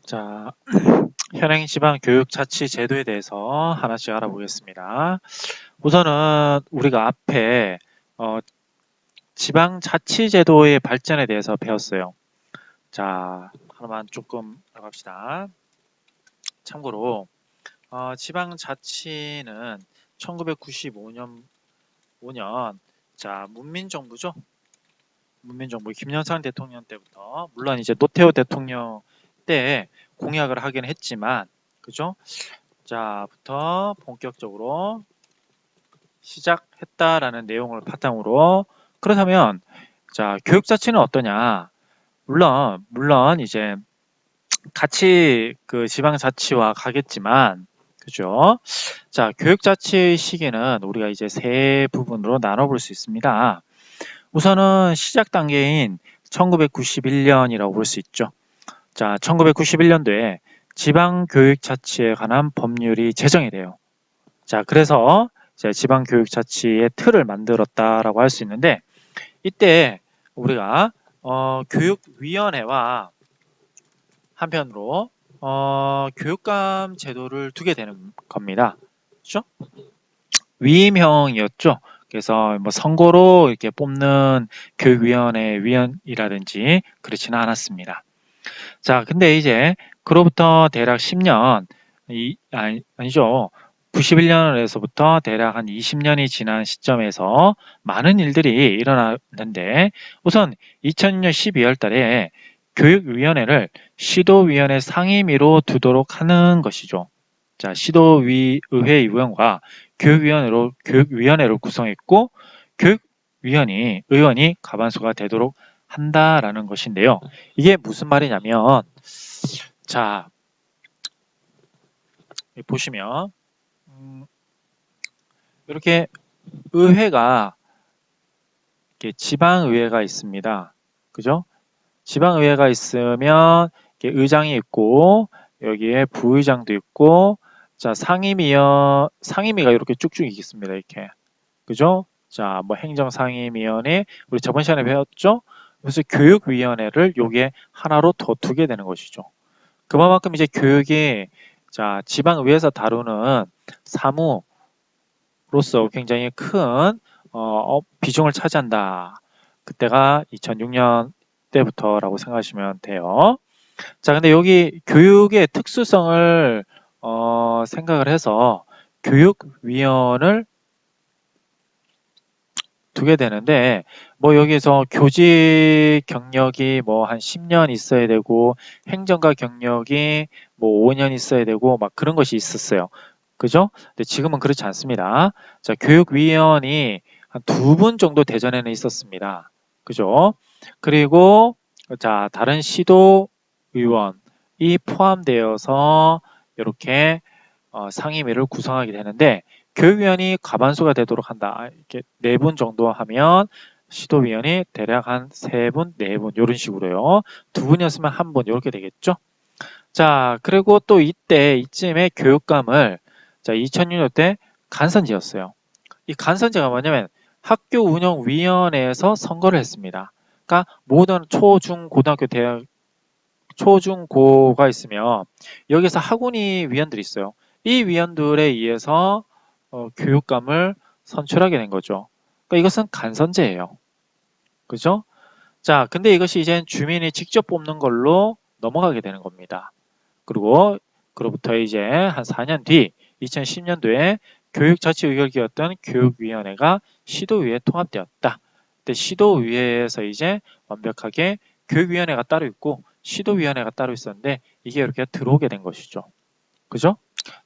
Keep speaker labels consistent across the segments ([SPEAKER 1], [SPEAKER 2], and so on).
[SPEAKER 1] 자, 현행 지방 교육자치 제도에 대해서 하나씩 알아보겠습니다. 우선은 우리가 앞에 지방자치제도의 발전에 대해서 배웠어요. 자, 하나만 조금 알아봅시다. 참고로 지방자치는 1995년 자, 문민정부죠. 문민정부 김영삼 대통령 때부터 물론 이제 노태우 대통령 때 공약을 하긴 했지만 그죠? 자부터 본격적으로 시작했다라는 내용을 바탕으로 그렇다면 자 교육 자치는 어떠냐? 물론 이제 같이 그 지방자치와 가겠지만 그죠? 자 교육 자치 시기는 우리가 이제 세 부분으로 나눠볼 수 있습니다. 우선은 시작 단계인 1991년이라고 볼 수 있죠. 자, 1991년도에 지방교육자치에 관한 법률이 제정이 돼요. 자, 그래서 이제 지방교육자치의 틀을 만들었다라고 할 수 있는데 이때 우리가 교육위원회와 한편으로 교육감 제도를 두게 되는 겁니다. 그렇죠? 위임형이었죠. 그래서 뭐 선거로 이렇게 뽑는 교육위원회 위원이라든지 그렇지는 않았습니다. 자, 근데 이제 그로부터 대략 10년, 아니죠. 91년에서부터 대략 한 20년이 지난 시점에서 많은 일들이 일어났는데 우선 2002년 12월 달에 교육위원회를 시도위원회 상임위로 두도록 하는 것이죠. 자, 시도의회 의원과 교육위원회를 구성했고 의원이 과반수가 되도록 한다라는 것인데요. 이게 무슨 말이냐면 자 보시면 이렇게 의회가 이렇게 지방의회가 있습니다. 그죠? 지방의회가 있으면 이렇게 의장이 있고 여기에 부의장도 있고 자 상임위가 이렇게 쭉쭉 있습니다. 이렇게 그죠? 자, 뭐 행정상임위원회 우리 저번 시간에 배웠죠? 그래서 교육위원회를 여기에 하나로 더 두게 되는 것이죠. 그만큼 이제 교육이 자 지방의회에서 다루는 사무로서 굉장히 큰 비중을 차지한다. 그때가 2006년 때부터라고 생각하시면 돼요. 자, 근데 여기 교육의 특수성을 생각을 해서 교육위원을 두게 되는데 뭐 여기서 교직 경력이 뭐 한 10년 있어야 되고 행정가 경력이 뭐 5년 있어야 되고 막 그런 것이 있었어요. 그죠? 근데 지금은 그렇지 않습니다. 자, 교육위원이 한 2분 정도 대전에는 있었습니다. 그죠? 그리고 자, 다른 시도 의원이 포함되어서 이렇게 상임위를 구성하게 되는데 교육위원이 과반수가 되도록 한다. 이렇게 4분 정도 하면 시도위원이 대략 한 3분, 4분 이런 식으로요. 2분이었으면 1분 이렇게 되겠죠. 자, 그리고 또 이쯤에 교육감을 자 2006년 때 간선제였어요. 이 간선제가 뭐냐면 학교 운영위원회에서 선거를 했습니다. 그러니까 모든 초, 중, 고등학교, 대학, 초, 중, 고가 있으면 여기서 학운위 위원들이 있어요. 이 위원들에 의해서 교육감을 선출하게 된 거죠. 그러니까 이것은 간선제예요. 그죠? 자, 근데 이것이 이제 주민이 직접 뽑는 걸로 넘어가게 되는 겁니다. 그리고 그로부터 이제 한 4년 뒤 2010년도에 교육자치의결기였던 교육위원회가 시도위에 통합되었다. 근데 시도위에서 이제 완벽하게 교육위원회가 따로 있고 시도위원회가 따로 있었는데 이게 이렇게 들어오게 된 것이죠. 그죠?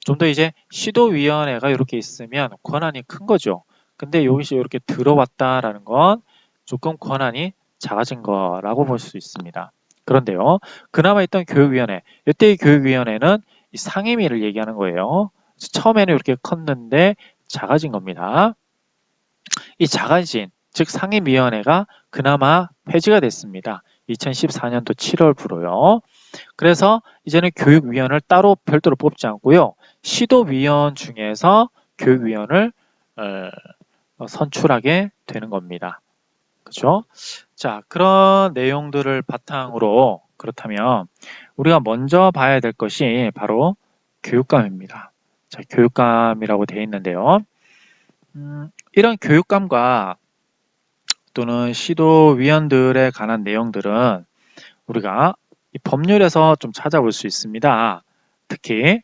[SPEAKER 1] 좀 더 이제 시도위원회가 이렇게 있으면 권한이 큰 거죠. 근데 여기서 이렇게 들어왔다라는 건 조금 권한이 작아진 거라고 볼 수 있습니다. 그런데요, 그나마 있던 교육위원회, 이때의 교육위원회는 이 상임위를 얘기하는 거예요. 처음에는 이렇게 컸는데 작아진 겁니다. 이 작아진, 즉 상임위원회가 그나마 폐지가 됐습니다. 2014년도 7월부로요. 그래서 이제는 교육위원을 따로 별도로 뽑지 않고요. 시도위원 중에서 교육위원을 선출하게 되는 겁니다. 그죠? 자, 그런 내용들을 바탕으로 그렇다면 우리가 먼저 봐야 될 것이 바로 교육감입니다. 자, 교육감이라고 되어 있는데요. 이런 교육감과 또는 시도위원들에 관한 내용들은 우리가 이 법률에서 좀 찾아볼 수 있습니다. 특히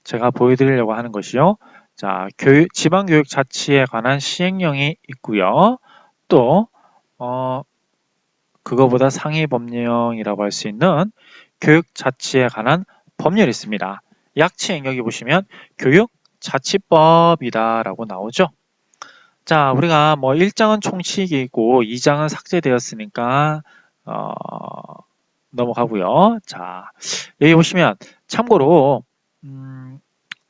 [SPEAKER 1] 제가 보여드리려고 하는 것이요. 자, 지방교육자치에 관한 시행령이 있고요. 또 그거보다 상위 법령이라고 할 수 있는 교육자치에 관한 법률이 있습니다. 약치 여기 보시면 교육자치법이다라고 나오죠. 자, 우리가 뭐 1장은 총칙이고 2장은 삭제되었으니까 넘어가고요. 자, 여기 보시면 참고로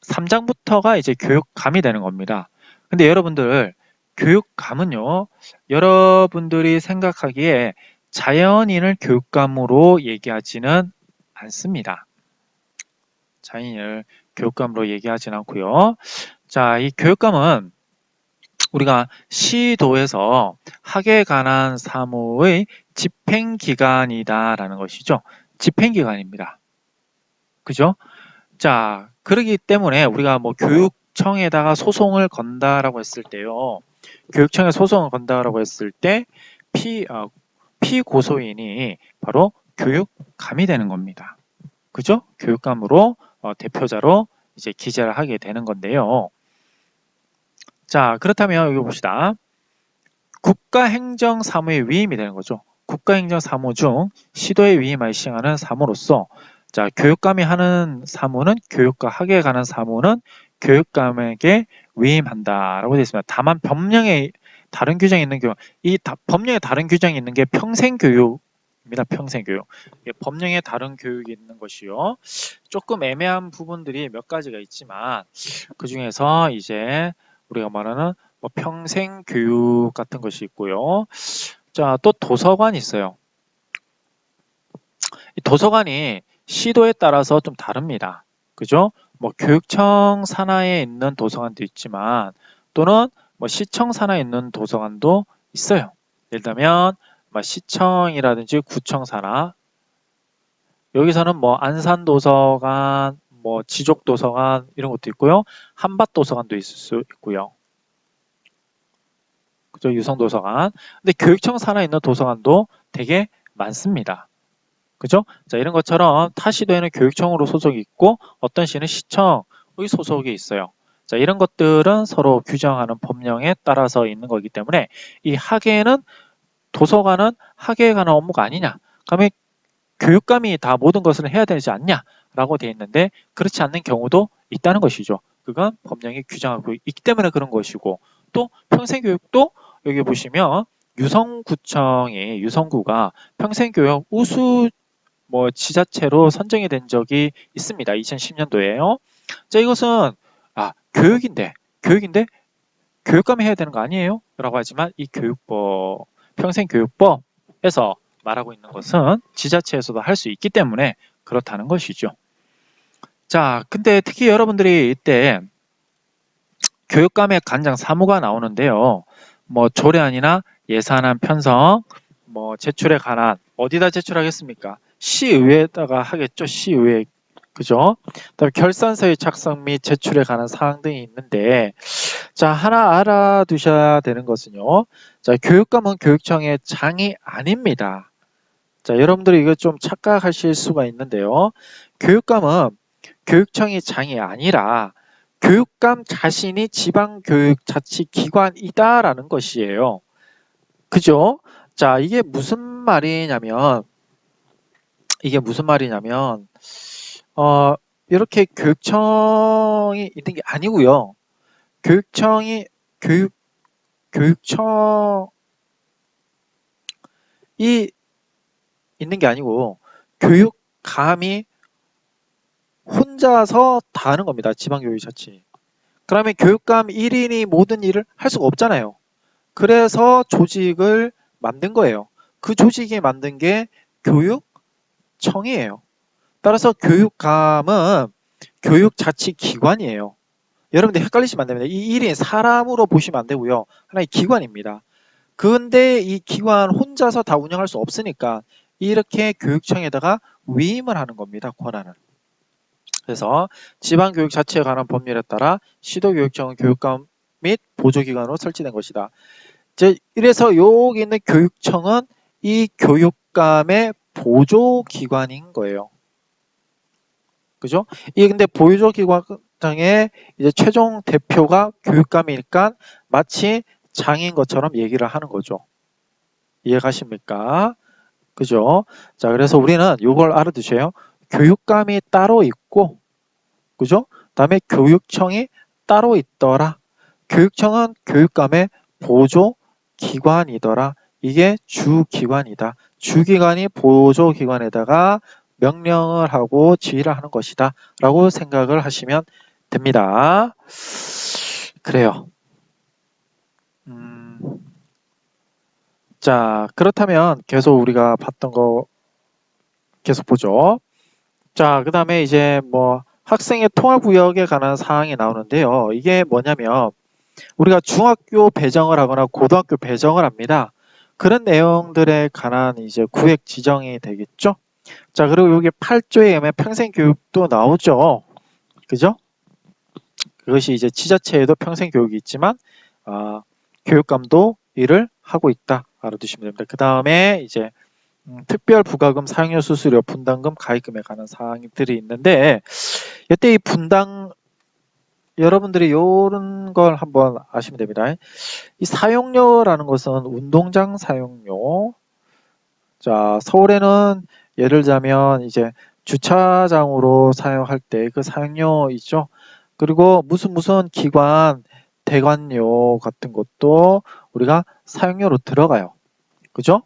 [SPEAKER 1] 3장부터가 이제 교육감이 되는 겁니다. 근데 여러분들 교육감은요, 여러분들이 생각하기에 자연인을 교육감으로 얘기하지는 않습니다. 자연인을 교육감으로 얘기하지는 않고요. 자, 이 교육감은 우리가 시도에서 학에 관한 사무의 집행기관이다라는 것이죠. 집행기관입니다. 그죠? 자, 그러기 때문에 우리가 뭐 교육청에다가 소송을 건다라고 했을 때요. 교육청에 소송을 건다라고 했을 때 피고소인이 바로 교육감이 되는 겁니다. 그죠? 교육감으로 대표자로 이제 기재를 하게 되는 건데요. 자, 그렇다면 여기 봅시다. 국가행정사무의 위임이 되는 거죠. 국가행정사무 중 시도에 위임하여 시행하는 사무로서 자, 교육감이 하는 사무는 교육과 학에 관한 사무는 교육감에게 위임한다라고 되어 있습니다. 다만 법령에 다른 규정이 있는 경우 법령에 다른 규정이 있는 게 평생교육입니다. 평생교육. 법령에 다른 교육이 있는 것이요. 조금 애매한 부분들이 몇 가지가 있지만 그 중에서 이제 우리가 말하는 뭐 평생교육 같은 것이 있고요. 자, 또 도서관이 있어요. 이 도서관이 시도에 따라서 좀 다릅니다. 그죠? 뭐 교육청 산하에 있는 도서관도 있지만 또는 뭐 시청 산하에 있는 도서관도 있어요. 예를 들면 뭐 시청이라든지 구청 산하 여기서는 뭐 안산도서관, 뭐 지족도서관 이런 것도 있고요. 한밭도서관도 있을 수 있고요. 그죠? 유성도서관. 근데 교육청 산하에 있는 도서관도 되게 많습니다. 그죠? 자, 이런 것처럼 타 시도에는 교육청으로 소속이 있고 어떤 시는 시청의 소속이 있어요. 자, 이런 것들은 서로 규정하는 법령에 따라서 있는 거기 때문에 이 학예는 도서관은 학예에 관한 업무가 아니냐? 그러면 교육감이 다 모든 것을 해야 되지 않냐? 라고 되어 있는데 그렇지 않는 경우도 있다는 것이죠. 그건 법령이 규정하고 있기 때문에 그런 것이고 또 평생교육도 여기 보시면 유성구가 평생교육 우수 뭐 지자체로 선정이 된 적이 있습니다. 2010년도에요. 자, 이것은 교육인데 교육감이 해야 되는 거 아니에요? 라고 하지만 이 교육법 평생교육법에서 말하고 있는 것은 지자체에서도 할 수 있기 때문에 그렇다는 것이죠. 자, 근데 특히 여러분들이 이때 교육감의 간장 사무가 나오는데요. 뭐 조례안이나 예산안 편성, 뭐 제출에 관한 어디다 제출하겠습니까? 시의회에다가 하겠죠. 시의회. 그죠? 그다음에 결산서의 작성 및 제출에 관한 사항 등이 있는데 자, 하나 알아두셔야 되는 것은요. 자, 교육감은 교육청의 장이 아닙니다. 자, 여러분들이 이거 좀 착각하실 수가 있는데요. 교육감은 교육청이 장이 아니라 교육감 자신이 지방교육자치기관이다라는 것이에요. 그죠? 자, 이게 무슨 말이냐면 이렇게 교육청이 있는 게 아니고요. 교육청이 있는 게 아니고 교육감이 혼자서 다 하는 겁니다. 지방교육자치. 그러면 교육감 1인이 모든 일을 할 수가 없잖아요. 그래서 조직을 만든 거예요. 그 조직이 만든 게 교육청이에요. 따라서 교육감은 교육자치기관이에요. 여러분들 헷갈리시면 안 됩니다. 이 1인 사람으로 보시면 안 되고요. 하나의 기관입니다. 근데 이 기관 혼자서 다 운영할 수 없으니까 이렇게 교육청에다가 위임을 하는 겁니다. 권한을. 그래서 지방교육 자체에 관한 법률에 따라 시도교육청은 교육감 및 보조기관으로 설치된 것이다. 이래서 여기 있는 교육청은 이 교육감의 보조기관인 거예요. 그죠? 이 근데 보조기관장의 이제 최종 대표가 교육감이니까 마치 장인 것처럼 얘기를 하는 거죠. 이해가십니까? 그죠? 자, 그래서 우리는 이걸 알아두셔요. 교육감이 따로 있고, 그죠? 다음에 교육청이 따로 있더라. 교육청은 교육감의 보조기관이더라. 이게 주기관이다. 주기관이 보조기관에다가 명령을 하고 지휘를 하는 것이다. 라고 생각을 하시면 됩니다. 그래요. 자, 그렇다면 계속 우리가 봤던 거 계속 보죠. 자, 그 다음에 이제 뭐 학생의 통합구역에 관한 사항이 나오는데요. 이게 뭐냐면 우리가 중학교 배정을 하거나 고등학교 배정을 합니다. 그런 내용들에 관한 이제 구획 지정이 되겠죠. 자, 그리고 여기 8조에 의하면 평생교육도 나오죠. 그죠? 그것이 이제 지자체에도 평생교육이 있지만 교육감도 일을 하고 있다. 알아두시면 됩니다. 그 다음에 이제 특별 부가금 사용료 수수료 분담금 가입금에 관한 사항들이 있는데 이때 이 분담 여러분들이 이런 걸 한번 아시면 됩니다. 이 사용료라는 것은 운동장 사용료. 자, 서울에는 예를 들자면 이제 주차장으로 사용할 때 그 사용료 있죠. 그리고 무슨 기관 대관료 같은 것도 우리가 사용료로 들어가요. 그죠?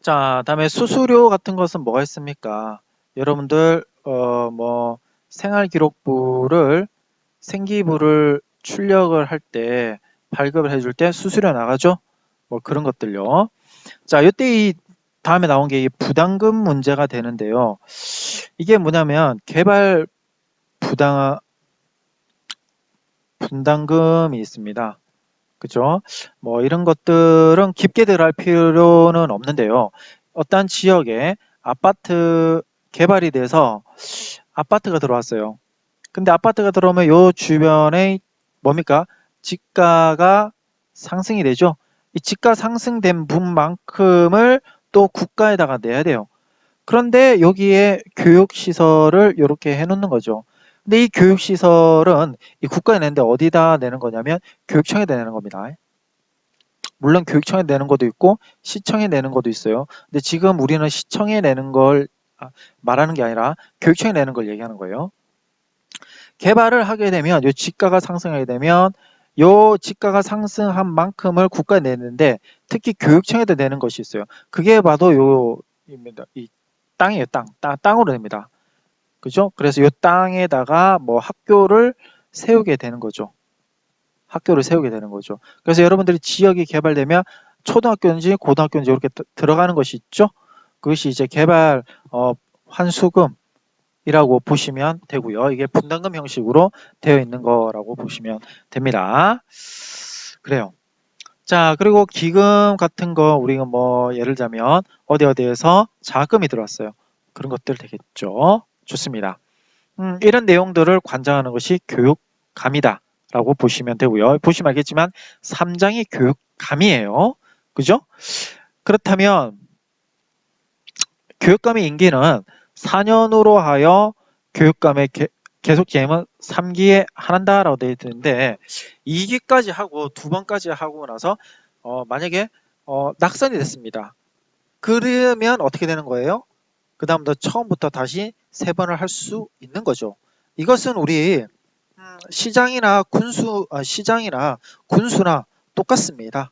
[SPEAKER 1] 자, 다음에 수수료 같은 것은 뭐가 있습니까? 여러분들 뭐 생활기록부를 생기부를 출력을 할 때 발급을 해줄 때 수수료 나가죠? 뭐 그런 것들요. 자, 이때 이 다음에 나온 게 이 부담금 문제가 되는데요. 이게 뭐냐면 개발 분담금이 있습니다. 그죠? 뭐 이런 것들은 깊게 들어갈 필요는 없는데요. 어떤 지역에 아파트 개발이 돼서 아파트가 들어왔어요. 근데 아파트가 들어오면 요 주변에 뭡니까? 집가가 상승이 되죠. 이 집가 상승된 분만큼을 또 국가에다가 내야 돼요. 그런데 여기에 교육시설을 이렇게 해놓는 거죠. 근데 이 교육시설은 이 국가에 내는데 어디다 내는 거냐면 교육청에다 내는 겁니다. 물론 교육청에 내는 것도 있고 시청에 내는 것도 있어요. 근데 지금 우리는 시청에 내는 걸 말하는 게 아니라 교육청에 내는 걸 얘기하는 거예요. 개발을 하게 되면 요 지가가 상승하게 되면 요 지가가 상승한 만큼을 국가에 내는데 특히 교육청에다 내는 것이 있어요. 그게 바로 요입니다. 이 땅이에요. 땅으로 냅니다. 그죠? 그래서 요 땅에다가 뭐 학교를 세우게 되는 거죠. 학교를 세우게 되는 거죠. 그래서 여러분들이 지역이 개발되면 초등학교인지 고등학교인지 이렇게 들어가는 것이 있죠. 그것이 이제 개발 환수금이라고 보시면 되고요. 이게 분담금 형식으로 되어 있는 거라고 보시면 됩니다. 그래요. 자, 그리고 기금 같은 거 우리가 뭐 예를 들자면 어디에서 자금이 들어왔어요. 그런 것들 되겠죠. 좋습니다. 이런 내용들을 관장하는 것이 교육감이다 라고 보시면 되고요. 보시면 알겠지만 3장이 교육감이에요. 그죠? 그렇다면 교육감의 임기는 4년으로 하여 교육감의 계속 재임은 3기에 한다라고 되어 있는데 2기까지 하고 2번까지 하고 나서 만약에 낙선이 됐습니다. 그러면 어떻게 되는 거예요? 그 다음부터 처음부터 다시 3번을 할 수 있는 거죠. 이것은 우리 시장이나 군수나 똑같습니다.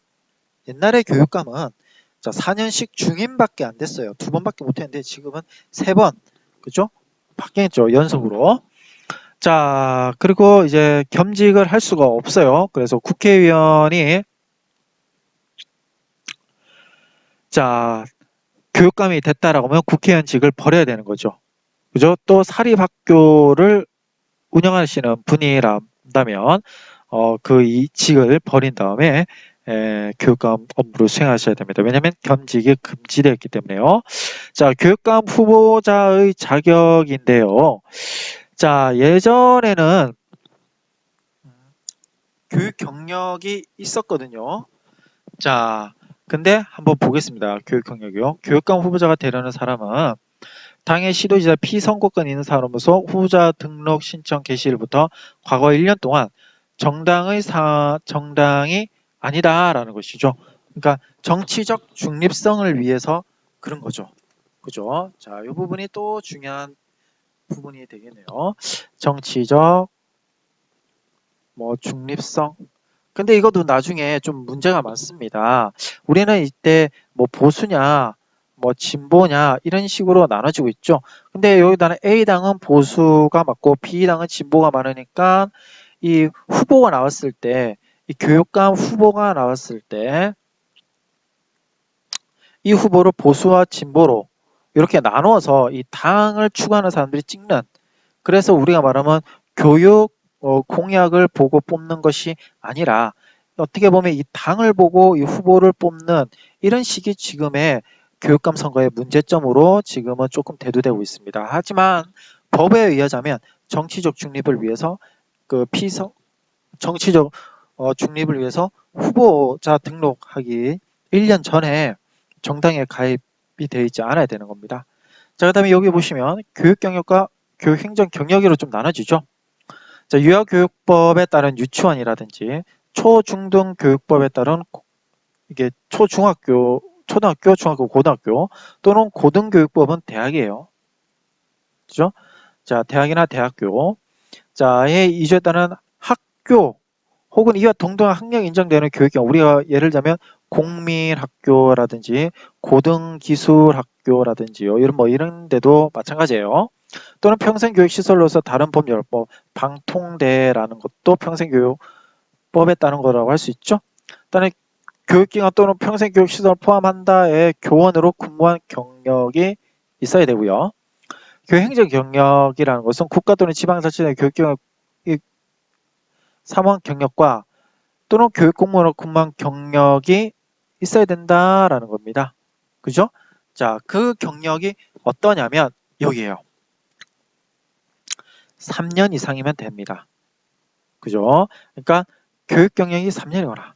[SPEAKER 1] 옛날에 교육감은 4년씩 중임밖에 안 됐어요. 2번밖에 못 했는데 지금은 3번. 그죠? 바뀌었죠. 연속으로. 자, 그리고 이제 겸직을 할 수가 없어요. 그래서 국회의원이 교육감이 됐다라고 하면 국회의원직을 버려야 되는 거죠. 그죠? 또 사립학교를 운영하시는 분이라면 그 이 직을 버린 다음에 교육감 업무를 수행하셔야 됩니다. 왜냐하면 겸직이 금지되어 있기 때문에요. 자, 교육감 후보자의 자격인데요. 자, 예전에는 교육 경력이 있었거든요. 자, 근데 한번 보겠습니다. 교육 경력이요. 교육감 후보자가 되려는 사람은 당해 시도지사 피선거권 있는 사람으로서 후보자 등록 신청 개시일부터 과거 1년 동안 정당이 아니다라는 것이죠. 그러니까 정치적 중립성을 위해서 그런 거죠. 그죠? 자, 이 부분이 또 중요한 부분이 되겠네요. 정치적 중립성. 근데 이것도 나중에 좀 문제가 많습니다. 우리는 이때 보수냐, 진보냐 이런 식으로 나눠지고 있죠. 근데 여기다는 A당은 보수가 맞고 B당은 진보가 많으니까 이 후보가 나왔을 때, 이 교육감 후보가 나왔을 때 이 후보를 보수와 진보로 이렇게 나누어서 이 당을 추구하는 사람들이 찍는, 그래서 우리가 말하면 교육 공약을 보고 뽑는 것이 아니라 어떻게 보면 이 당을 보고 이 후보를 뽑는 이런 식이 지금의 교육감 선거의 문제점으로 지금은 조금 대두되고 있습니다. 하지만 법에 의하자면 정치적 중립을 위해서 정치적 중립을 위해서 후보자 등록하기 1년 전에 정당에 가입이 되어 있지 않아야 되는 겁니다. 자, 그 다음에 여기 보시면 교육경력과 교육행정 경력으로 좀 나눠지죠. 자, 유아교육법에 따른 유치원이라든지 초중등 교육법에 따른 이게 초중학교, 초등학교, 중학교, 고등학교 또는 고등교육법은 대학이에요. 그죠? 자, 대학이나 대학교. 자, 이주에 따른 학교 혹은 이와 동등한 학력 인정되는 교육경, 우리가 예를 들자면 공민학교라든지 고등기술학교라든지요. 이런 데도 마찬가지예요. 또는 평생교육시설로서 다른 법률, 방통대라는 것도 평생교육법에 따른 거라고 할 수 있죠. 또는 교육기관 또는 평생교육시설 포함한다에 교원으로 근무한 경력이 있어야 되고요. 교육행정 경력이라는 것은 국가 또는 지방자치의 교육기관 사무한 경력과 또는 교육공무원으로 근무한 경력이 있어야 된다라는 겁니다. 그죠? 자, 그 경력이 어떠냐면 여기에요. 3년 이상이면 됩니다. 그죠? 그러니까 교육 경력이 3년이거나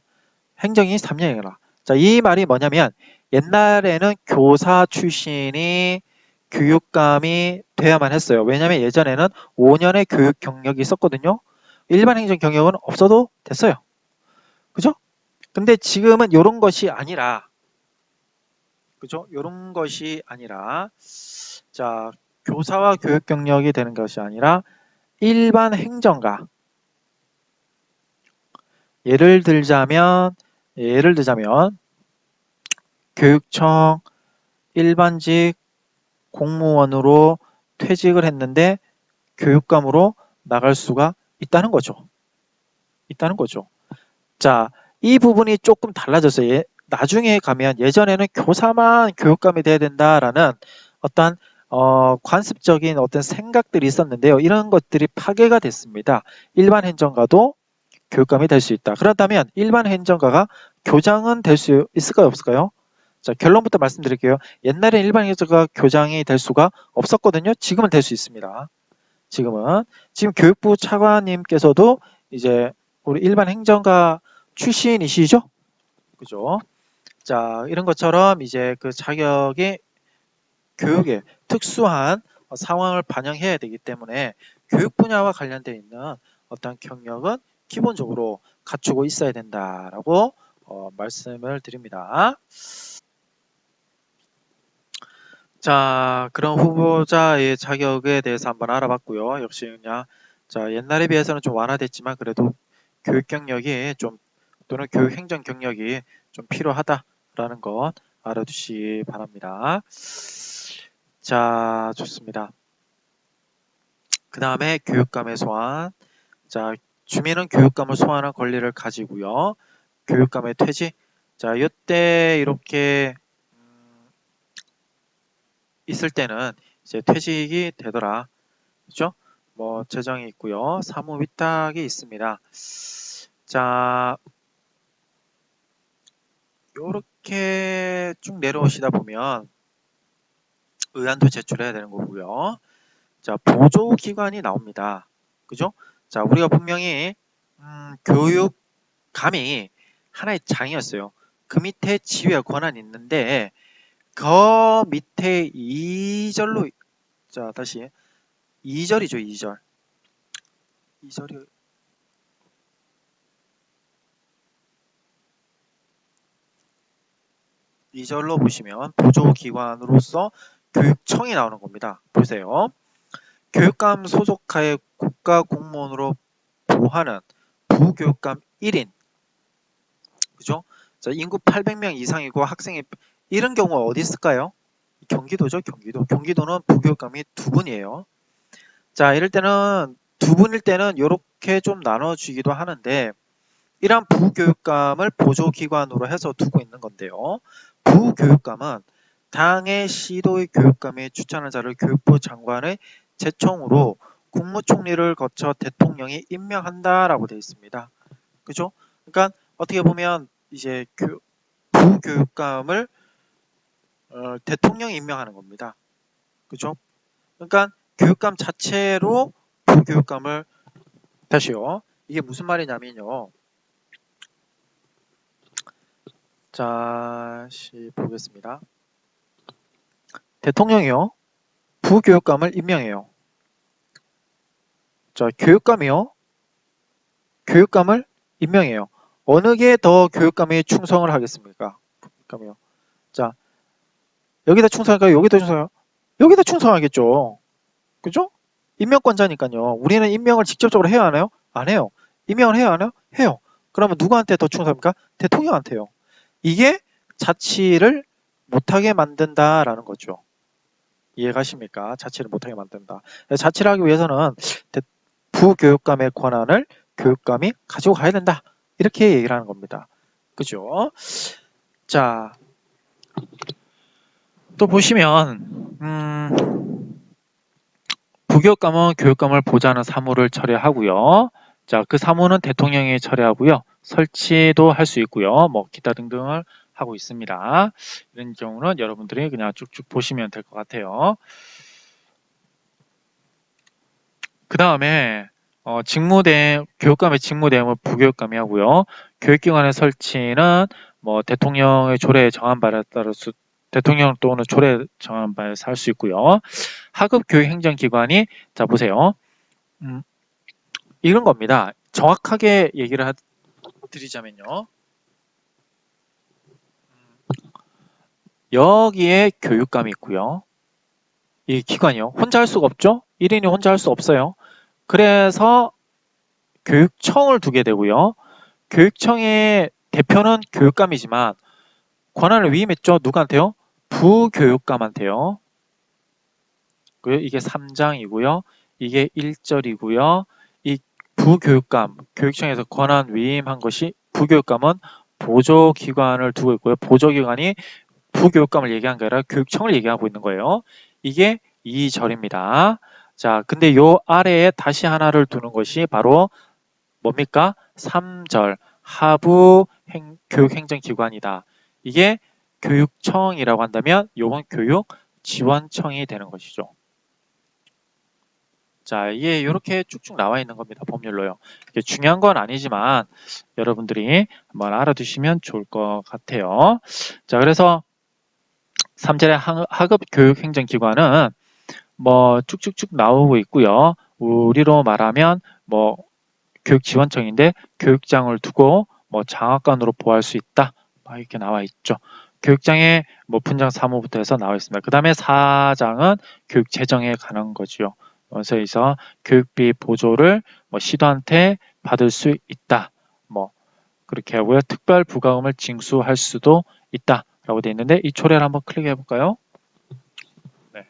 [SPEAKER 1] 행정이 3년이거나. 자, 이 말이 뭐냐면 옛날에는 교사 출신이 교육감이 돼야만 했어요. 왜냐하면 예전에는 5년의 교육 경력이 있었거든요. 일반 행정 경력은 없어도 됐어요. 그죠? 근데 지금은 이런 것이 아니라, 그죠? 이런 것이 아니라, 자, 교사와 교육 경력이 되는 것이 아니라 일반 행정가. 예를 들자면 교육청 일반직 공무원으로 퇴직을 했는데 교육감으로 나갈 수가 있다는 거죠. 자, 이 부분이 조금 달라졌어요. 나중에 가면 예전에는 교사만 교육감이 돼야 된다라는 어떤 관습적인 어떤 생각들이 있었는데요. 이런 것들이 파괴가 됐습니다. 일반 행정가도 교육감이 될 수 있다. 그렇다면 일반 행정가가 교장은 될 수 있을까요? 없을까요? 자, 결론부터 말씀드릴게요. 옛날에 일반 행정가가 교장이 될 수가 없었거든요. 지금은 될 수 있습니다. 지금 교육부 차관님께서도 이제 우리 일반 행정가 출신이시죠? 그죠? 자, 이런 것처럼 이제 그 자격이 교육의 특수한 상황을 반영해야 되기 때문에 교육 분야와 관련되어 있는 어떤 경력은 기본적으로 갖추고 있어야 된다라고 말씀을 드립니다. 자, 그런 후보자의 자격에 대해서 한번 알아봤고요. 역시 그냥 자, 옛날에 비해서는 좀 완화됐지만 그래도 교육 경력이 좀 또는 교육 행정 경력이 좀 필요하다라는 것 알아두시기 바랍니다. 자, 좋습니다. 그 다음에 교육감의 소환. 자, 주민은 교육감을 소환할 권리를 가지고요. 교육감의 퇴직. 자, 이때 이렇게 있을 때는 이제 퇴직이 되더라. 그죠? 재정이 있고요. 사무 위탁이 있습니다. 자, 요렇게 쭉 내려오시다 보면 의안도 제출해야 되는 거고요. 자, 보조기관이 나옵니다. 그죠? 자, 우리가 분명히 교육감이 하나의 장이었어요. 그 밑에 지위와 권한이 있는데 그 밑에 2절로 자, 다시 2절이죠, 2절. 2절이 2절로 보시면 보조기관으로서 교육청이 나오는 겁니다. 보세요. 교육감 소속하에 국가공무원으로 보하는 부교육감 1인. 그죠? 자, 인구 800명 이상이고 학생이 이런 경우가 어디 있을까요? 경기도죠, 경기도. 경기도는 부교육감이 2분이에요. 자, 이럴 때는 2분일 때는 이렇게 좀 나눠주기도 하는데 이러한 부교육감을 보조기관으로 해서 두고 있는 건데요. 부교육감은 당의 시도의 교육감이 추천한 자를 교육부 장관의 제청으로 국무총리를 거쳐 대통령이 임명한다라고 되어 있습니다. 그죠? 그러니까 어떻게 보면 이제 부교육감을 대통령이 임명하는 겁니다. 그죠? 그러니까 교육감 자체로 부교육감을 다시요. 이게 무슨 말이냐면요. 자, 다시 보겠습니다. 대통령이요. 부교육감을 임명해요. 자, 교육감이요. 교육감을 임명해요. 어느 게 더 교육감에 충성을 하겠습니까? 교육감이요. 자, 여기다 충성할까요? 여기다 충성할까요? 여기다 충성하겠죠. 그죠? 임명권자니까요. 우리는 임명을 직접적으로 해야 하나요? 안 해요. 임명을 해야 하나요? 해요. 그러면 누구한테 더 충성합니까? 대통령한테요. 이게 자치를 못하게 만든다라는 거죠. 이해가십니까? 자치를 못하게 만든다. 자치를 하기 위해서는 부교육감의 권한을 교육감이 가지고 가야 된다. 이렇게 얘기를 하는 겁니다. 그죠? 자, 또 보시면 부교육감은 교육감을 보좌하는 사무를 처리하고요. 자, 그 사무는 대통령이 처리하고요. 설치도 할 수 있고요. 뭐 기타 등등을 하고 있습니다. 이런 경우는 여러분들이 그냥 쭉쭉 보시면 될 것 같아요. 그 다음에 교육감의 직무대행은 부교육감이 하고요. 교육기관의 설치는 뭐 대통령의 조례에 정한 바에 따라서 대통령 또는 조례에 정한 바에서 할 수 있고요. 하급 교육행정기관이 자 보세요. 이런 겁니다. 정확하게 얘기를 드리자면요. 여기에 교육감이 있고요. 이 기관이요. 혼자 할 수가 없죠? 1인이 혼자 할 수 없어요. 그래서 교육청을 두게 되고요. 교육청의 대표는 교육감이지만 권한을 위임했죠. 누구한테요? 부교육감한테요. 이게 3장이고요. 이게 1절이고요. 이 부교육감, 교육청에서 권한 위임한 것이 부교육감은 보조기관을 두고 있고요. 보조기관이 부교육감을 얘기한 게 아니라 교육청을 얘기하고 있는 거예요. 이게 2절입니다. 자, 근데 요 아래에 다시 하나를 두는 것이 바로 뭡니까? 3절 하부 교육행정기관이다. 이게 교육청이라고 한다면 요건 교육지원청이 되는 것이죠. 자, 이게 이렇게 쭉쭉 나와 있는 겁니다. 법률로요. 이게 중요한 건 아니지만 여러분들이 한번 알아두시면 좋을 것 같아요. 자, 그래서 3절의 하급 교육행정기관은 뭐 쭉쭉쭉 나오고 있고요. 우리로 말하면 뭐 교육지원청인데 교육장을 두고 뭐 장학관으로 보호할 수 있다. 이렇게 나와 있죠. 교육장의 뭐 분장 사무부터 해서 나와 있습니다. 그 다음에 4장은 교육재정에 관한 거죠. 그래서 교육비 보조를 뭐 시도한테 받을 수 있다. 뭐 그렇게 하고요. 특별 부가금을 징수할 수도 있다라고 되어 있는데 이 초례를 한번 클릭해 볼까요? 네.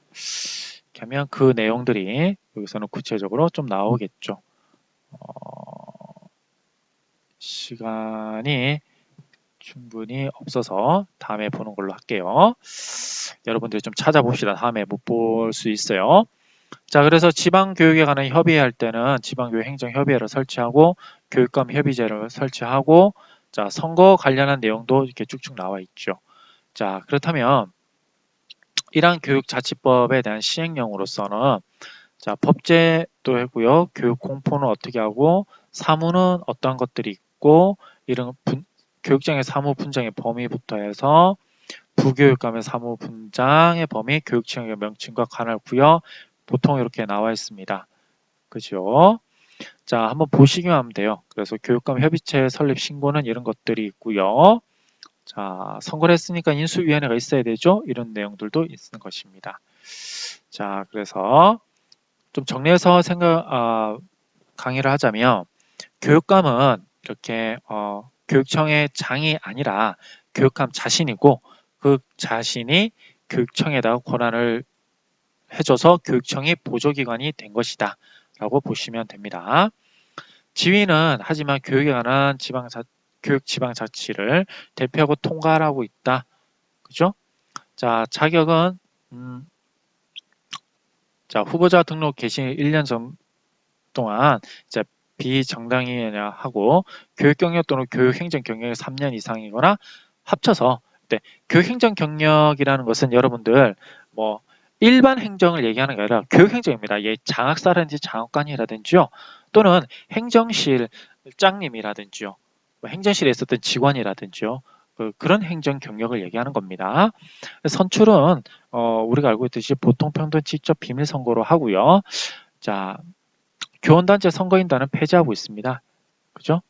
[SPEAKER 1] 이렇게 하면 그 내용들이 여기서는 구체적으로 좀 나오겠죠. 시간이 충분히 없어서 다음에 보는 걸로 할게요. 여러분들이 좀 찾아봅시다. 다음에 못 볼 수 있어요. 자, 그래서 지방교육에 관한 협의회 할 때는 지방교육행정협의회를 설치하고 교육감 협의제를 설치하고 자, 선거 관련한 내용도 이렇게 쭉쭉 나와 있죠. 자, 그렇다면 이러한 교육자치법에 대한 시행령으로서는 자, 법제도 하고요. 교육 공포는 어떻게 하고 사무는 어떠한 것들이 있고 이런 교육장의 사무 분장의 범위부터 해서 부교육감의 사무 분장의 범위, 교육청의 명칭과 관할 구역 보통 이렇게 나와 있습니다. 그죠? 자, 한번 보시기만 하면 돼요. 그래서 교육감 협의체 설립 신고는 이런 것들이 있고요. 자, 선거를 했으니까 인수위원회가 있어야 되죠? 이런 내용들도 있는 것입니다. 자, 그래서 좀 정리해서 강의를 하자면 교육감은 이렇게 교육청의 장이 아니라 교육감 자신이고 그 자신이 교육청에다가 권한을 해줘서 교육청이 보조기관이 된 것이다 라고 보시면 됩니다. 지위는 하지만 교육에 관한 교육 지방자치를 대표하고 통괄하고 있다. 그죠? 자, 자격은 자, 후보자 등록 개시 1년 전 동안 이제 비정당이냐 하고 교육 경력 또는 교육 행정 경력이 3년 이상이거나 합쳐서 교육 행정 경력이라는 것은 여러분들 뭐 일반 행정을 얘기하는 게 아니라 교육 행정입니다. 예, 장학사라든지 장학관이라든지요. 또는 행정실장님이라든지요. 뭐 행정실에 있었던 직원이라든지요. 그런 행정 경력을 얘기하는 겁니다. 선출은 우리가 알고 있듯이 보통 평등 직접 비밀 선거로 하고요. 자, 교원단체 선거인단은 폐지하고 있습니다. 그죠?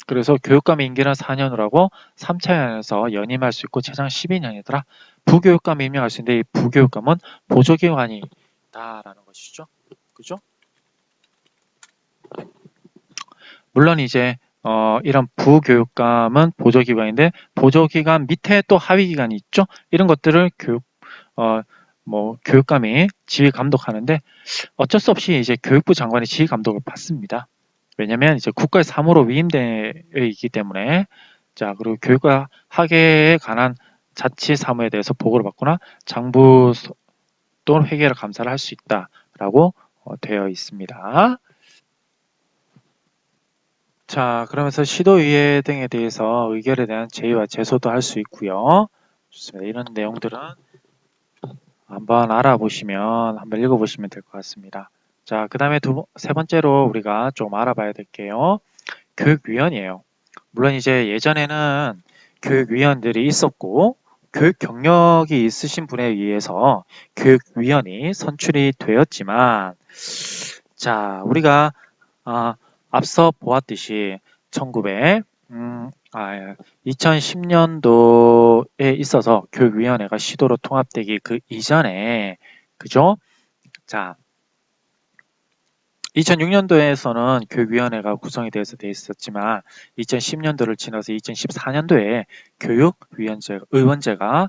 [SPEAKER 1] 그래서 교육감의 임기는 4년으로 하고 3차연에서 연임할 수 있고 최장 12년이더라. 부교육감 임명할 수 있는데 이 부교육감은 보조기관이다라는 것이죠. 그죠? 물론 이제 이런 부교육감은 보조기관인데 보조기관 밑에 또 하위기관이 있죠. 이런 것들을 교육감이 지휘 감독하는데 어쩔 수 없이 이제 교육부 장관이 지휘 감독을 받습니다. 왜냐면 이제 국가의 사무로 위임되어 있기 때문에 자, 그리고 교육과 학예에 관한 자치 사무에 대해서 보고를 받거나 장부 또는 회계를 감사를 할 수 있다라고 되어 있습니다. 자, 그러면서 시도의회 등에 대해서 의결에 대한 제의와 제소도 할 수 있고요. 좋습니다. 이런 내용들은 한번 알아보시면 한번 읽어보시면 될 것 같습니다. 자, 그 다음에 세 번째로 우리가 좀 알아봐야 될 게요. 교육위원이에요. 물론 이제 예전에는 교육위원들이 있었고 교육 경력이 있으신 분에 의해서 교육위원이 선출이 되었지만 자, 우리가 앞서 보았듯이 2010년도에 있어서 교육위원회가 시도로 통합되기 그 이전에 그죠? 자, 2006년도에서는 교육위원회가 구성이 돼서 돼 있었지만 2010년도를 지나서 2014년도에 의원제가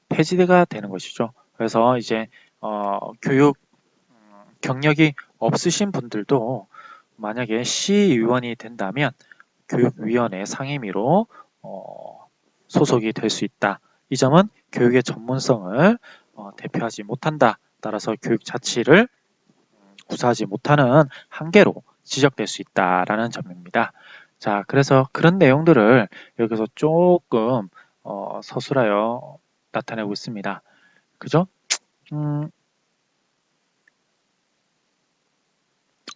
[SPEAKER 1] 폐지가 되는 것이죠. 그래서 이제 교육 경력이 없으신 분들도 만약에 시의원이 된다면 교육위원회 상임위로 소속이 될 수 있다. 이 점은 교육의 전문성을 대표하지 못한다. 따라서 교육 자치를 구사하지 못하는 한계로 지적될 수 있다라는 점입니다. 자, 그래서 그런 내용들을 여기서 조금 서술하여 나타내고 있습니다. 그죠?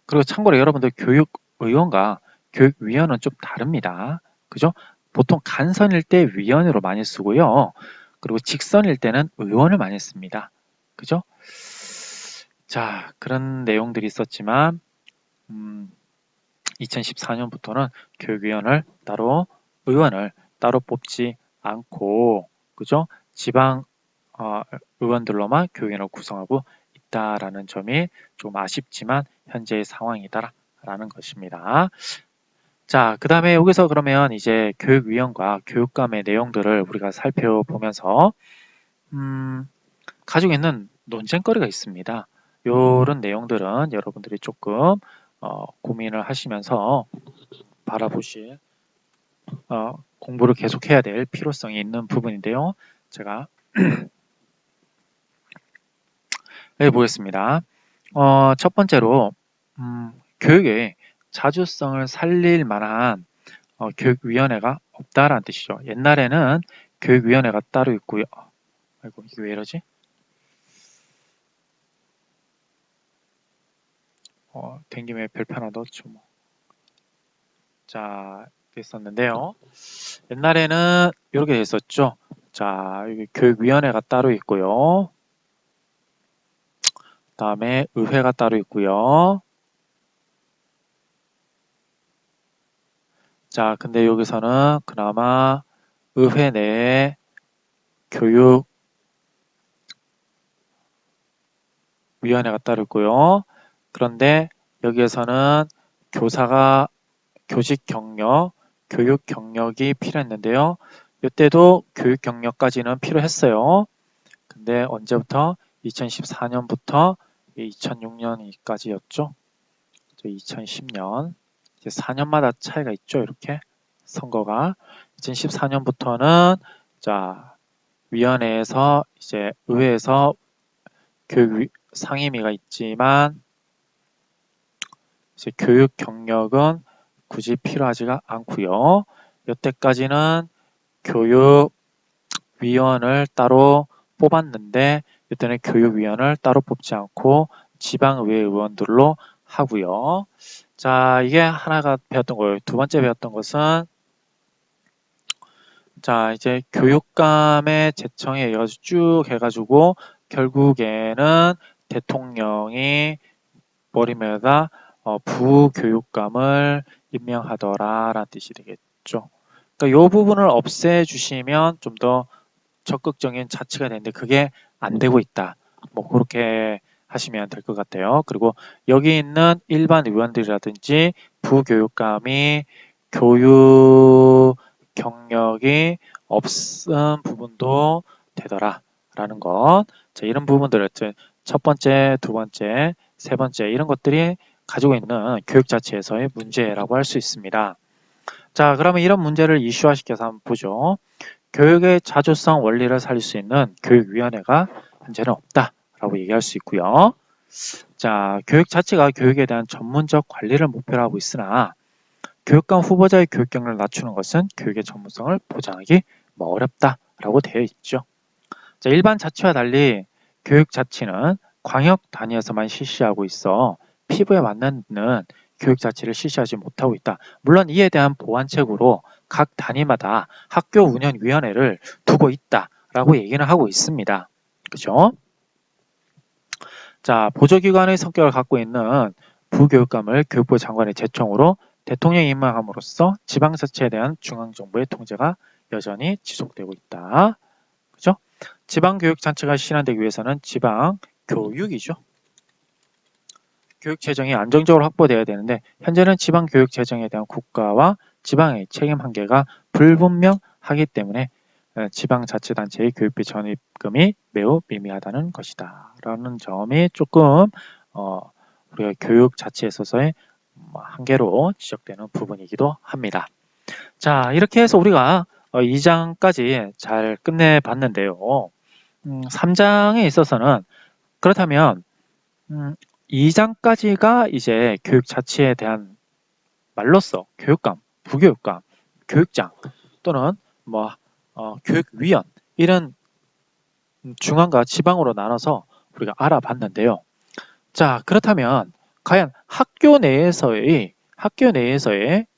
[SPEAKER 1] 그리고 참고로 여러분들 교육의원과 교육위원은 좀 다릅니다. 그죠? 보통 간선일 때 위원으로 많이 쓰고요. 그리고 직선일 때는 의원을 많이 씁니다. 그죠? 자, 그런 내용들이 있었지만 2014년부터는 교육위원을 의원을 따로 뽑지 않고 그죠? 지방 의원들로만 교육위원을 구성하고 있다라는 점이 좀 아쉽지만 현재의 상황이다라는 것입니다. 자, 그 다음에 여기서 그러면 이제 교육위원과 교육감의 내용들을 우리가 살펴보면서 가지고 있는 논쟁거리가 있습니다. 이런 내용들은 여러분들이 조금 고민을 하시면서 바라보실 공부를 계속해야 될 필요성이 있는 부분인데요. 제가 해보겠습니다. 첫 번째로 교육의 자주성을 살릴 만한 교육위원회가 없다라는 뜻이죠. 옛날에는 교육위원회가 따로 있고요. 아이고, 이게 왜 이러지? 된 김에 별표 하나 넣었죠, 뭐. 자, 됐었는데요. 옛날에는 이렇게 됐었죠. 자, 여기 교육위원회가 따로 있고요. 다음에 의회가 따로 있고요. 자, 근데 여기서는 그나마 의회 내에 교육위원회가 따로 있고요. 그런데 여기에서는 교사가 교직 경력, 교육 경력이 필요했는데요. 이때도 교육 경력까지는 필요했어요. 근데 언제부터? 2014년부터 2006년까지였죠. 2010년. 이제 4년마다 차이가 있죠. 이렇게 선거가. 2014년부터는 자, 위원회에서 이제 의회에서 교육 상임위가 있지만 이제 교육 경력은 굳이 필요하지가 않고요. 이때까지는 교육위원을 따로 뽑았는데 이때는 교육위원을 따로 뽑지 않고 지방의회 의원들로 하고요. 자, 이게 하나가 배웠던 거예요. 두 번째 배웠던 것은 자, 이제 교육감의 제청에 이어서 쭉 해가지고 결국에는 대통령이 머리매다 부교육감을 임명하더라라는 뜻이 되겠죠. 그러니까 이 부분을 없애주시면 좀 더 적극적인 자치가 되는데 그게 안 되고 있다. 뭐 그렇게 하시면 될 것 같아요. 그리고 여기 있는 일반 의원들이라든지 부교육감이 교육 경력이 없은 부분도 되더라라는 것. 자, 이런 부분들을 첫 번째, 두 번째, 세 번째 이런 것들이 가지고 있는 교육 자체에서의 문제라고 할 수 있습니다. 자, 그러면 이런 문제를 이슈화시켜서 한번 보죠. 교육의 자주성 원리를 살릴 수 있는 교육위원회가 현재는 없다라고 얘기할 수 있고요. 자, 교육 자체가 교육에 대한 전문적 관리를 목표로 하고 있으나 교육감 후보자의 교육 경력을 낮추는 것은 교육의 전문성을 보장하기 어렵다라고 되어 있죠. 자, 일반 자치와 달리 교육 자치는 광역 단위에서만 실시하고 있어 피부에 맞는 교육 자치를 실시하지 못하고 있다. 물론 이에 대한 보완책으로 각 단위마다 학교 운영위원회를 두고 있다라고 얘기는 하고 있습니다. 그죠? 자, 보조기관의 성격을 갖고 있는 부교육감을 교육부 장관의 제청으로 대통령이 임명함으로써 지방자치에 대한 중앙정부의 통제가 여전히 지속되고 있다. 그죠? 지방교육자치가 실현되기 위해서는 지방교육이죠. 교육재정이 안정적으로 확보되어야 되는데 현재는 지방교육재정에 대한 국가와 지방의 책임 한계가 불분명하기 때문에 지방자치단체의 교육비 전입금이 매우 미미하다는 것이다. 라는 점이 조금 우리가 교육 자체에 있어서의 한계로 지적되는 부분이기도 합니다. 자, 이렇게 해서 우리가 2장까지 잘 끝내봤는데요. 3장에 있어서는 그렇다면 2장까지가 이제 교육 자치에 대한 말로써 교육감, 부교육감, 교육장 또는 교육위원 이런 중앙과 지방으로 나눠서 우리가 알아봤는데요. 자, 그렇다면 과연 학교 내에서의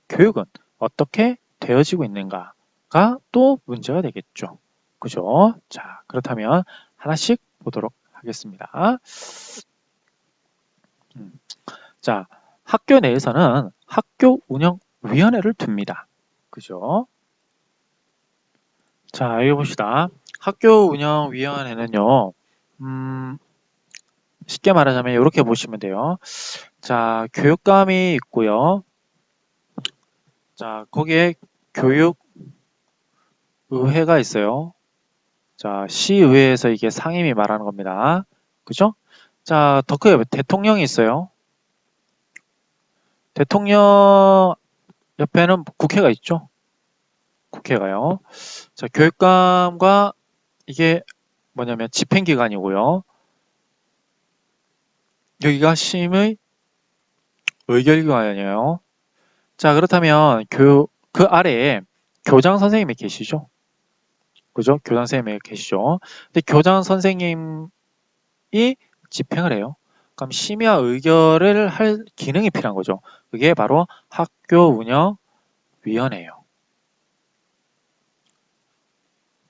[SPEAKER 1] 교육은 어떻게 되어지고 있는가가 또 문제가 되겠죠. 그죠? 자, 그렇다면 하나씩 보도록 하겠습니다. 자, 학교 내에서는 학교 운영위원회를 둡니다. 그죠? 자, 여기 봅시다. 학교 운영위원회는요, 쉽게 말하자면 이렇게 보시면 돼요. 자, 교육감이 있고요. 자, 거기에 교육의회가 있어요. 자, 시의회에서 이게 상임위 말하는 겁니다. 그죠? 자, 더 크게 대통령이 있어요. 대통령 옆에는 국회가 있죠. 국회가요. 자, 교육감과 이게 뭐냐면 집행기관이고요. 여기가 심의 의결기관이에요. 자, 그렇다면 그 아래에 교장 선생님이 계시죠. 그죠? 교장 선생님이 계시죠. 근데 교장 선생님이 집행을 해요. 그럼 심의와 의결을 할 기능이 필요한 거죠. 그게 바로 학교 운영위원회예요.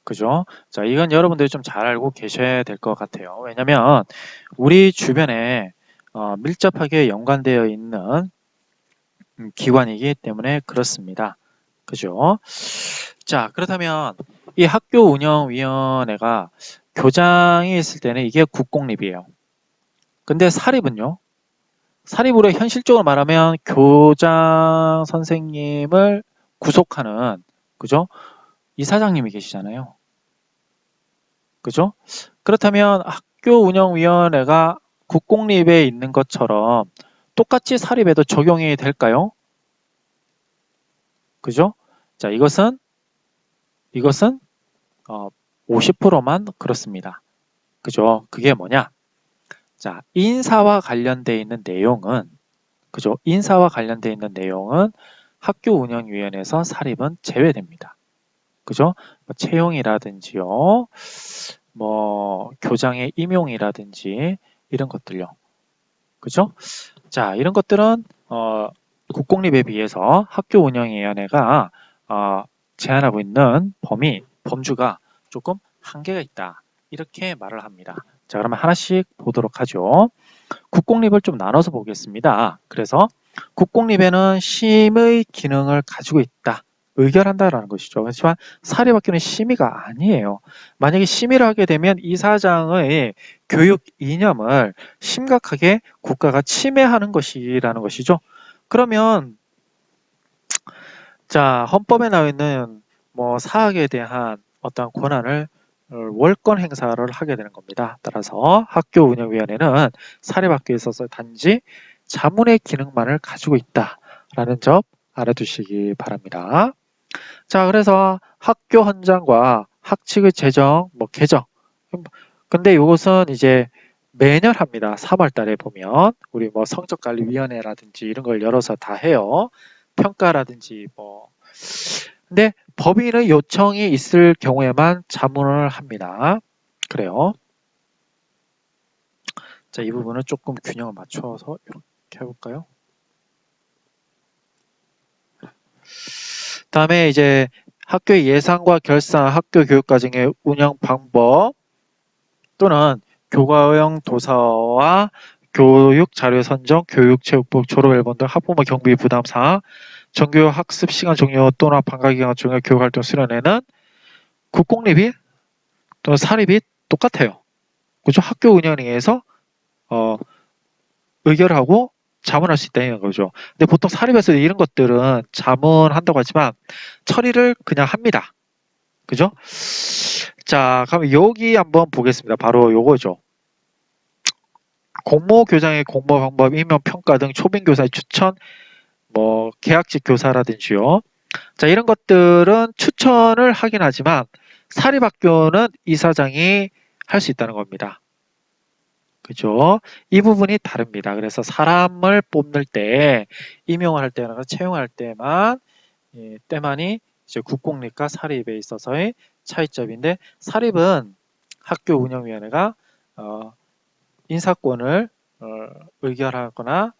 [SPEAKER 1] 그죠? 자, 이건 여러분들이 좀 잘 알고 계셔야 될 것 같아요. 왜냐면 우리 주변에 밀접하게 연관되어 있는 기관이기 때문에 그렇습니다. 그죠? 자, 그렇다면 이 학교운영위원회가 교장이 있을 때는 이게 국공립이에요. 근데 사립은요? 사립으로 현실적으로 말하면 교장 선생님을 구속하는, 그죠? 이사장님이 계시잖아요. 그죠? 그렇다면 학교운영위원회가 국공립에 있는 것처럼 똑같이 사립에도 적용이 될까요? 그죠? 자, 이것은 50%만 그렇습니다. 그죠? 그게 뭐냐? 자, 인사와 관련돼 있는 내용은, 그죠? 인사와 관련돼 있는 내용은 학교운영위원회에서 사립은 제외됩니다. 그죠? 뭐 채용이라든지요, 뭐 교장의 임용이라든지 이런 것들요. 그죠? 자, 이런 것들은 국공립에 비해서 학교운영위원회가 제한하고 있는 범주가 조금 한계가 있다. 이렇게 말을 합니다. 자, 그러면 하나씩 보도록 하죠. 국공립을 좀 나눠서 보겠습니다. 그래서 국공립에는 심의 기능을 가지고 있다. 의결한다라는 것이죠. 그렇지만 사립학교는 심의가 아니에요. 만약에 심의를 하게 되면 이사장의 교육 이념을 심각하게 국가가 침해하는 것이라는 것이죠. 그러면 자, 헌법에 나와 있는 뭐 사학에 대한 어떤 권한을 월권 행사를 하게 되는 겁니다. 따라서 학교운영위원회는 사립학교에 있어서 단지 자문의 기능만을 가지고 있다라는 점 알아두시기 바랍니다. 자, 그래서 학교 헌장과 학칙의 제정, 뭐 개정. 근데 이것은 이제 매년 합니다. 3월 달에 보면 우리 뭐 성적관리위원회라든지 이런 걸 열어서 다 해요. 평가라든지 뭐. 근데 법인의 요청이 있을 경우에만 자문을 합니다. 그래요. 자, 이 부분은 조금 균형을 맞춰서 이렇게 해볼까요? 다음에 이제 학교의 예산과 결산, 학교 교육과정의 운영 방법 또는 교과형 도서와 교육 자료 선정, 교육체육복 졸업앨범 등 학부모 경비 부담 사항, 정규 학습 시간 종료 또는 방과기간 중에 교육활동 수련회는 국공립이 또는 사립이 똑같아요. 그죠? 학교 운영위에서 의결하고 자문할 수 있다는 거죠. 근데 보통 사립에서 이런 것들은 자문한다고 하지만 처리를 그냥 합니다. 그죠? 자, 그럼 여기 한번 보겠습니다. 바로 요거죠. 공모 교장의 공모 방법, 임용 평가 등 초빙 교사의 추천, 뭐 계약직 교사라든지요. 자, 이런 것들은 추천을 하긴 하지만 사립학교는 이사장이 할 수 있다는 겁니다. 그죠? 이 부분이 다릅니다. 그래서 사람을 뽑을 때, 임용을 할 때나 채용할 때만, 때만이 이제 국공립과 사립에 있어서의 차이점인데, 사립은 학교운영위원회가 인사권을 의결하거나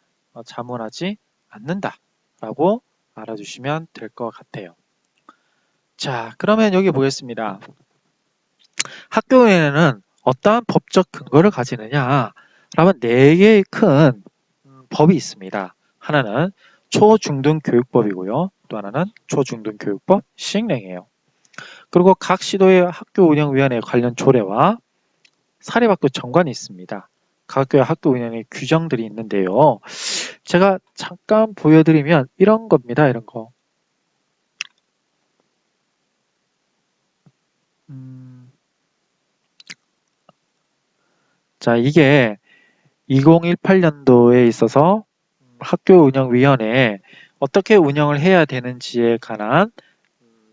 [SPEAKER 1] 자문하지 않는다라고 알아주시면 될 것 같아요. 자, 그러면 여기 보겠습니다. 학교에는 어떠한 법적 근거를 가지느냐? 라면 4개의 큰 법이 있습니다. 하나는 초중등교육법이고요. 또 하나는 초중등교육법 시행령이에요. 그리고 각 시도의 학교운영위원회 관련 조례와 사립학교 정관이 있습니다. 각 학교의 학교 운영의 규정들이 있는데요. 제가 잠깐 보여드리면 이런 겁니다. 이런 거. 자, 이게 2018년도에 있어서 학교운영위원회에 어떻게 운영을 해야 되는지에 관한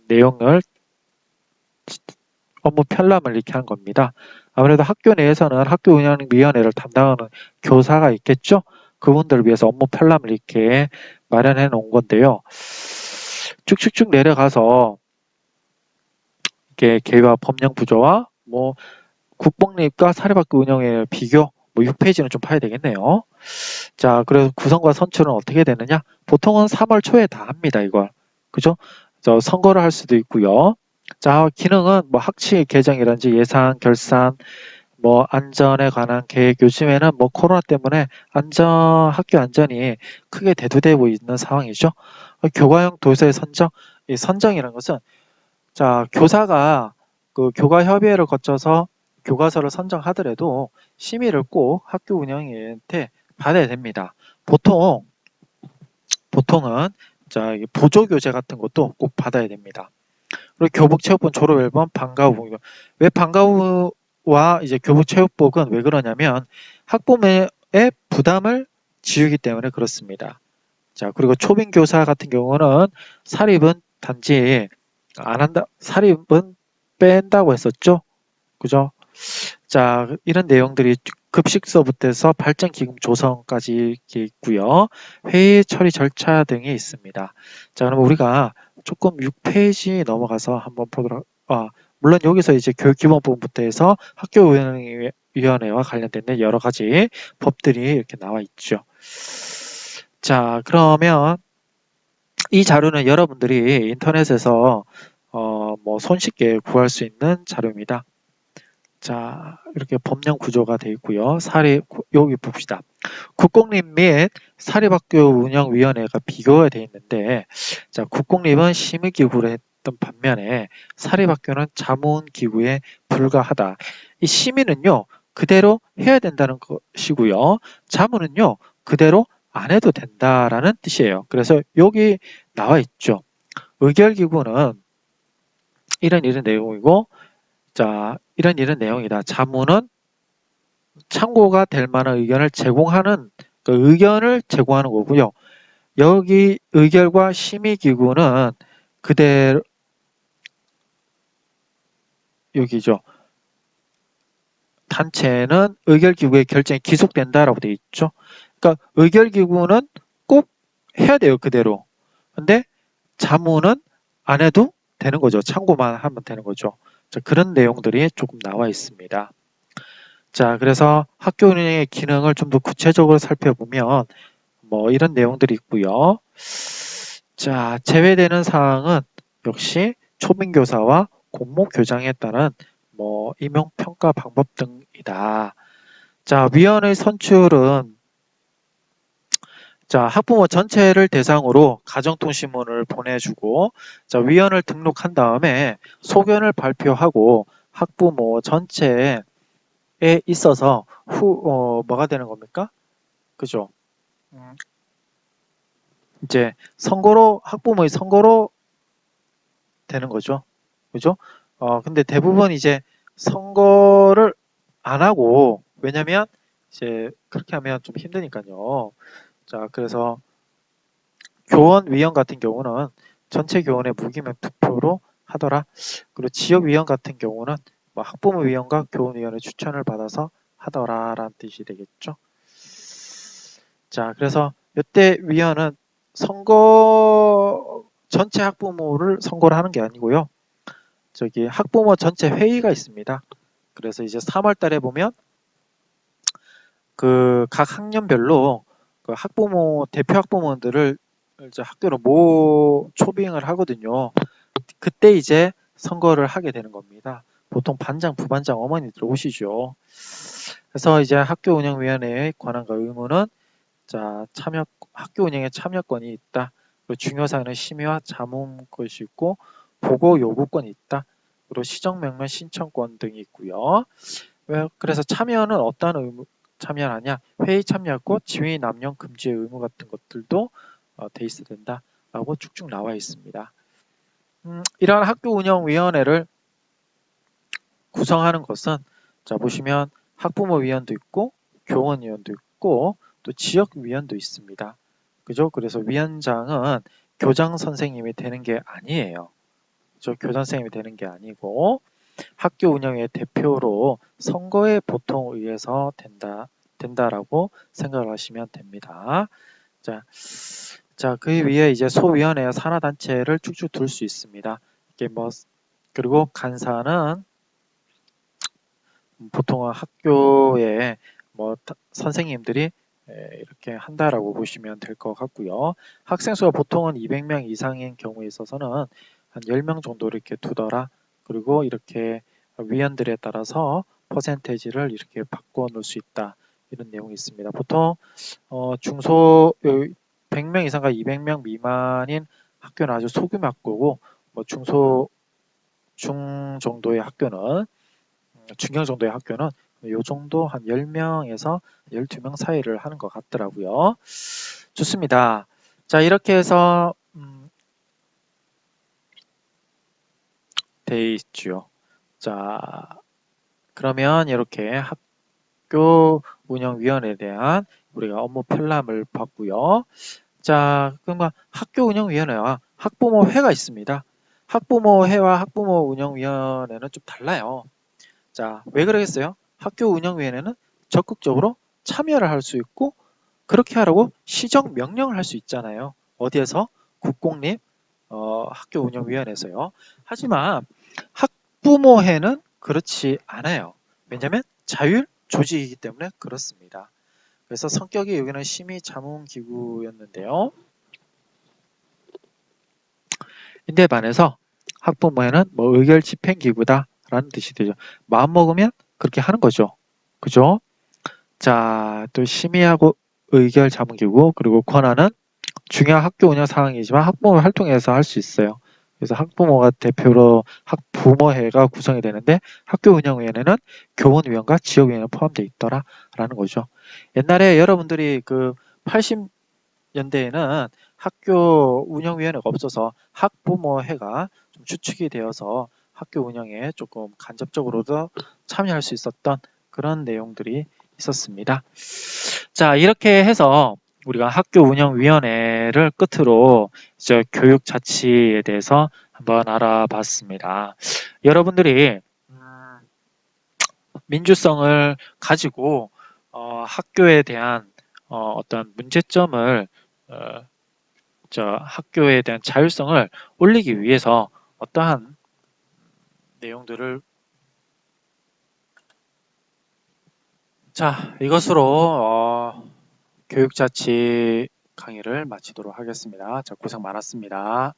[SPEAKER 1] 내용을 업무 편람을 이렇게 한 겁니다. 아무래도 학교 내에서는 학교운영위원회를 담당하는 교사가 있겠죠? 그분들을 위해서 업무 편람을 이렇게 마련해 놓은 건데요. 쭉쭉쭉 내려가서 이게 계획과 법령 구조와 뭐 국공립과 사립학교 운영의 비교, 뭐 6페이지는 좀 파야 되겠네요. 자, 그래서 구성과 선출은 어떻게 되느냐? 보통은 3월 초에 다 합니다, 이걸. 그죠? 선거를 할 수도 있고요. 자, 기능은 뭐 학칙 개정이라든지 예산, 결산, 뭐 안전에 관한 계획, 요즘에는 뭐 코로나 때문에 학교 안전이 크게 대두되고 있는 상황이죠. 교과형 도서의 선정, 이 선정이라는 것은 자, 교사가 그 교과 협의회를 거쳐서 교과서를 선정하더라도 심의를 꼭 학교 운영위한테 받아야 됩니다. 보통은 자, 보조 교재 같은 것도 꼭 받아야 됩니다. 그리고 교복체육본 졸업앨범, 방과후. 왜 방과후와 이제 교복체육복은 왜 그러냐면 학부모의 부담을 지우기 때문에 그렇습니다. 자, 그리고 초빙교사 같은 경우는 사립은 단지 안 한다, 사립은 뺀다고 했었죠. 그죠? 자, 이런 내용들이 급식서부터 해서 발전기금 조성까지 이렇게 있고요. 회의 처리 절차 등이 있습니다. 자, 그럼 우리가 조금 6페이지 넘어가서 한번 보도록, 물론 여기서 이제 교육기본법부터 해서 학교운영위원회와 관련된 여러 가지 법들이 이렇게 나와 있죠. 자, 그러면 이 자료는 여러분들이 인터넷에서 뭐 손쉽게 구할 수 있는 자료입니다. 자, 이렇게 법령 구조가 되어 있고요. 여기 봅시다. 국공립 및 사립학교 운영위원회가 비교가 되어 있는데, 자, 국공립은 심의기구로 했던 반면에 사립학교는 자문기구에 불과하다. 이 심의는요, 그대로 해야 된다는 것이고요. 자문은요, 그대로 안 해도 된다라는 뜻이에요. 그래서 여기 나와 있죠. 의결기구는 이런 내용이고, 자, 이런 내용이다. 자문은 참고가 될 만한 의견을 제공하는 그 의견을 제공하는 거고요. 여기 의결과 심의기구는 그대로 여기죠. 단체는 의결기구의 결정이 기속된다라고 되어 있죠. 그러니까 의결기구는 꼭 해야 돼요. 그대로. 근데 자문은 안 해도 되는 거죠. 참고만 하면 되는 거죠. 자, 그런 내용들이 조금 나와 있습니다. 자, 그래서 학교 운영의 기능을 좀 더 구체적으로 살펴보면 뭐 이런 내용들이 있고요. 자, 제외되는 사항은 역시 초빙교사와 공모교장에 따른 뭐 임용평가 방법 등이다. 자, 위원의 선출은 자, 학부모 전체를 대상으로 가정통신문을 보내주고 자, 위원을 등록한 다음에 소견을 발표하고 학부모 전체에 있어서 뭐가 되는 겁니까? 그죠? 음, 이제 학부모의 선거로 되는 거죠. 그죠? 근데 대부분 이제 선거를 안 하고, 왜냐면 이제 그렇게 하면 좀 힘드니까요. 자, 그래서 교원위원 같은 경우는 전체 교원의 무기명 투표로 하더라. 그리고 지역위원 같은 경우는 뭐 학부모위원과 교원위원의 추천을 받아서 하더라라는 뜻이 되겠죠. 자, 그래서 이때 위원은 전체 학부모를 선거를 하는 게 아니고요. 저기 학부모 전체 회의가 있습니다. 그래서 이제 3월 달에 보면 그 각 학년별로 그 대표 학부모들을 이제 학교로 초빙을 하거든요. 그때 이제 선거를 하게 되는 겁니다. 보통 반장, 부반장 어머니들 오시죠. 그래서 이제 학교운영위원회의 권한과 의무는 자, 학교 운영에 참여권이 있다. 그리고 중요 사항은 심의와 자문 것이 있고 보고 요구권이 있다. 그리고 시정명령 신청권 등이 있고요. 그래서 참여는 어떤 참여하냐? 회의 참여하고 지휘 남용 금지의 의무 같은 것들도 돼 있어야 된다라고 쭉쭉 나와 있습니다. 이러한 학교운영위원회를 구성하는 것은 자 보시면 학부모위원도 있고 교원위원도 있고 또 지역위원도 있습니다. 그죠? 그래서 위원장은 교장 선생님이 되는 게 아니에요. 교장 선생님이 되는 게 아니고 학교 운영의 대표로 선거에 보통 의해서 된다라고 생각을 하시면 됩니다. 자, 자, 그 위에 이제 소위원회 산하단체를 쭉쭉 둘 수 있습니다. 이게 뭐, 그리고 간사는 보통은 학교에 뭐 선생님들이 이렇게 한다라고 보시면 될 것 같고요. 학생 수가 보통은 200명 이상인 경우에 있어서는 한 10명 정도 이렇게 두더라. 그리고 이렇게 위원들에 따라서 퍼센테이지를 이렇게 바꿔 놓을 수 있다. 이런 내용이 있습니다. 보통 중소 100명 이상과 200명 미만인 학교는 아주 소규모 학교고 뭐 중 정도의 학교는 중형 정도의 학교는 요 정도 한 10명에서 12명 사이를 하는 것 같더라고요. 좋습니다. 자, 이렇게 해서 돼 있죠. 자, 그러면 이렇게 학교 운영위원회에 대한 우리가 업무 편람을 봤고요. 자, 그러면 학교 운영위원회와 학부모회가 있습니다. 학부모회와 학부모 운영위원회는 좀 달라요. 자, 왜 그러겠어요? 학교 운영위원회는 적극적으로 참여를 할 수 있고 그렇게 하라고 시정 명령을 할 수 있잖아요. 어디에서? 국공립 학교 운영위원회에서요. 하지만 학부모회는 그렇지 않아요. 왜냐하면 자율 조직이기 때문에 그렇습니다. 그래서 성격이 여기는 심의 자문기구였는데요. 인데 반해서 학부모회는 뭐 의결 집행기구다라는 뜻이 되죠. 마음 먹으면 그렇게 하는 거죠. 그죠? 자, 또 심의하고 의결 자문기구 그리고 권한은 중요한 학교 운영 상황이지만 학부모 활동에서 할 수 있어요. 그래서 학부모가 대표로 학부모회가 구성이 되는데 학교 운영위원회는 교원위원과 지역위원회 포함되어 있더라라는 거죠. 옛날에 여러분들이 그 80년대에는 학교 운영위원회가 없어서 학부모회가 좀 주축이 되어서 학교 운영에 조금 간접적으로도 참여할 수 있었던 그런 내용들이 있었습니다. 자, 이렇게 해서 우리가 학교 운영위원회를 끝으로 이제 교육 자치에 대해서 한번 알아봤습니다. 여러분들이 민주성을 가지고 학교에 대한 어떤 문제점을 학교에 대한 자율성을 올리기 위해서 어떠한 내용들을 자, 이것으로 교육자치 강의를 마치도록 하겠습니다. 자, 고생 많았습니다.